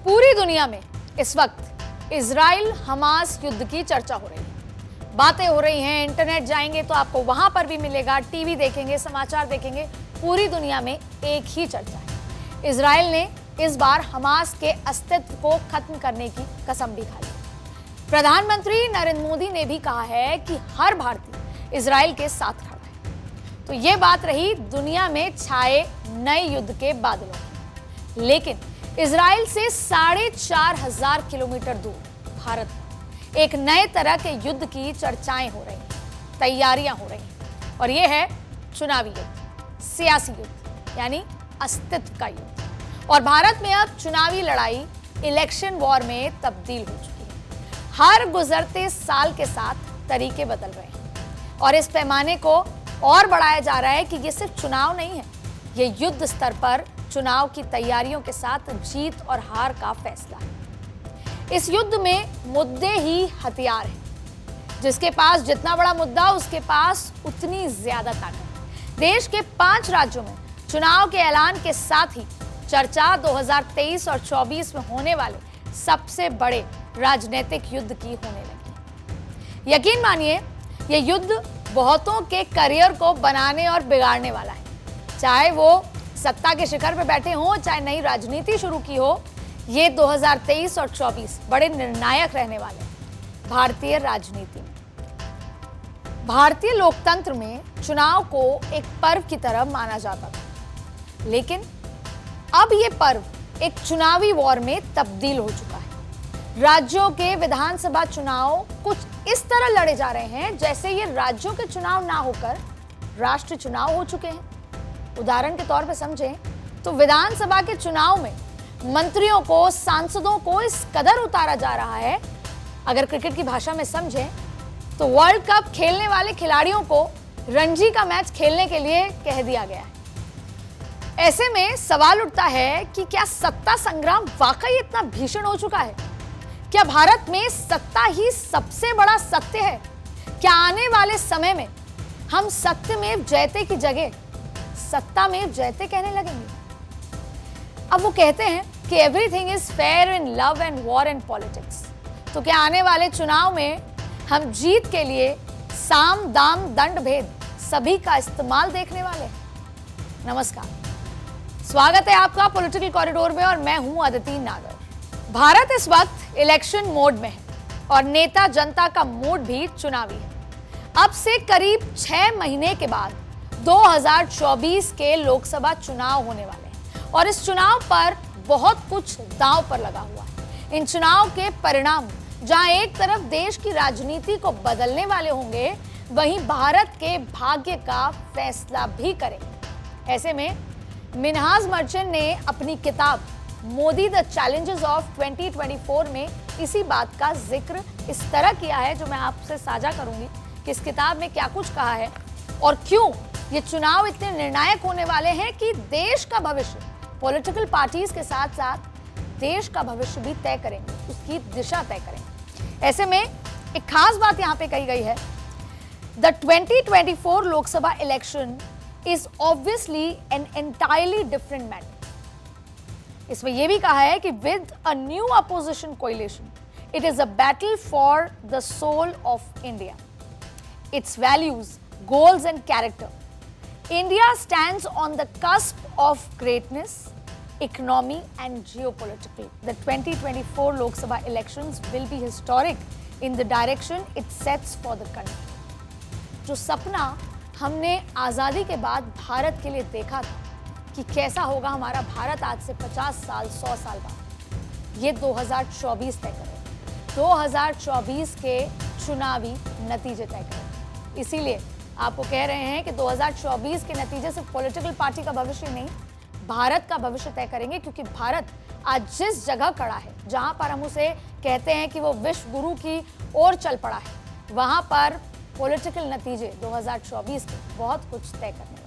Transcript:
पूरी दुनिया में इस वक्त इजराइल हमास युद्ध की चर्चा हो रही है, बातें हो रही हैं। इंटरनेट जाएंगे तो आपको वहां पर भी मिलेगा, टीवी देखेंगे, समाचार देखेंगे, पूरी दुनिया में एक ही चर्चा है। इजराइल ने इस बार हमास के अस्तित्व को खत्म करने की कसम भी खा ली। प्रधानमंत्री नरेंद्र मोदी ने भी कहा है कि हर भारतीय इजराइल के साथ खड़ा है। तो ये बात रही दुनिया में छाए नए युद्ध के बादलों की। लेकिन इजराइल से 4,500 किलोमीटर दूर भारत में एक नए तरह के युद्ध की चर्चाएं हो रही हैं, तैयारियां हो रही हैं, और ये है चुनावी युद्ध, सियासी युद्ध, यानी अस्तित्व का युद्ध। और भारत में अब चुनावी लड़ाई इलेक्शन वॉर में तब्दील हो चुकी है। हर गुजरते साल के साथ तरीके बदल रहे हैं और इस पैमाने को और बढ़ाया जा रहा है कि ये सिर्फ चुनाव नहीं है, ये युद्ध स्तर पर चुनाव की तैयारियों के साथ जीत और हार का फैसला है। इस युद्ध में मुद्दे ही हथियार हैं। जिसके पास जितना बड़ा मुद्दा, उसके पास उतनी ज्यादा ताकत। देश के 5 राज्यों में चुनाव के ऐलान के साथ ही चर्चा 2023 और 24 में होने वाले सबसे बड़े राजनीतिक युद्ध की होने लगी। यकीन मानिए, ये युद्ध बहुतों के करियर को बनाने और बिगाड़ने वाला है। चाहे वो सत्ता के शिखर पर बैठे हों, चाहे नई राजनीति शुरू की हो, ये 2023 और 24 बड़े निर्णायक रहने वाले हैं भारतीय राजनीति में। भारतीय लोकतंत्र में चुनाव को एक पर्व की तरह माना जाता था, लेकिन अब ये पर्व एक चुनावी वॉर में तब्दील हो चुका है। राज्यों के विधानसभा चुनाव कुछ इस तरह लड़े जा रहे हैं जैसे ये राज्यों के चुनाव ना होकर राष्ट्र चुनाव हो चुके हैं। उदाहरण के तौर पर समझें तो विधानसभा के चुनाव में मंत्रियों को, सांसदों को इस कदर उतारा जा रहा है, अगर क्रिकेट की भाषा में समझें तो वर्ल्ड कप खेलने वाले खिलाड़ियों को रणजी का मैच खेलने के लिए कह दिया गया है। ऐसे में सवाल उठता है कि क्या सत्ता संग्राम वाकई इतना भीषण हो चुका है? क्या भारत में सत्ता ही सबसे बड़ा सत्य है? क्या आने वाले समय में हम सत्यमेव जयते की जगह सत्ता में जयते कहने लगेंगे? अब वो कहते हैं कि everything is fair in love and war and politics. तो क्या आने वाले चुनाव में हम जीत के लिए साम दाम दंड भेद सभी का इस्तेमाल देखने वाले हैं? नमस्कार, स्वागत है आपका पॉलिटिकल कॉरिडोर में और मैं हूं अदिति नागर। भारत इस वक्त इलेक्शन मोड में है और नेता जनता का मूड भी चुनावी है। अब से करीब 6 महीने के बाद 2024 के लोकसभा चुनाव होने वाले हैं और इस चुनाव पर बहुत कुछ दांव पर लगा हुआ है। इन चुनाव के परिणाम जहां एक तरफ देश की राजनीति को बदलने वाले होंगे, वहीं भारत के भाग्य का फैसला भी करेंगे। ऐसे में मिन्हाज मर्चेंट ने अपनी किताब मोदी द चैलेंजेस ऑफ 2024 में इसी बात का जिक्र इस तरह किया है, जो मैं आपसे साझा करूंगी कि इस किताब में क्या कुछ कहा है और क्यों ये चुनाव इतने निर्णायक होने वाले हैं कि देश का भविष्य पॉलिटिकल पार्टीज के साथ साथ देश का भविष्य भी तय करेंगे, उसकी दिशा तय करेंगे। ऐसे में एक खास बात यहाँ पे कही गई है, the 2024 Lok Sabha election is obviously an entirely different matter. इसमें यह भी कहा है कि with a new opposition coalition, it is a battle for the soul of India, it's values, goals and character. India stands on the cusp of greatness, economy and geopolitical. The 2024 Lok Sabha elections will be historic in the direction it sets for the country. जो सपना हमने आज़ादी के बाद भारत के लिए देखा था कि कैसा होगा हमारा भारत आज से 50 साल, 100 साल बाद, ये 2024 तय करेगा। 2024 के चुनावी नतीजे तय करेंगे। इसीलिए आपको कह रहे हैं कि 2024 के नतीजे सिर्फ पॉलिटिकल पार्टी का भविष्य नहीं, भारत का भविष्य तय करेंगे, क्योंकि भारत आज जिस जगह खड़ा है, जहां पर हम उसे कहते हैं कि वो विश्व गुरु की ओर चल पड़ा है, वहां पर पॉलिटिकल नतीजे 2024 के बहुत कुछ तय करने वाले हैं।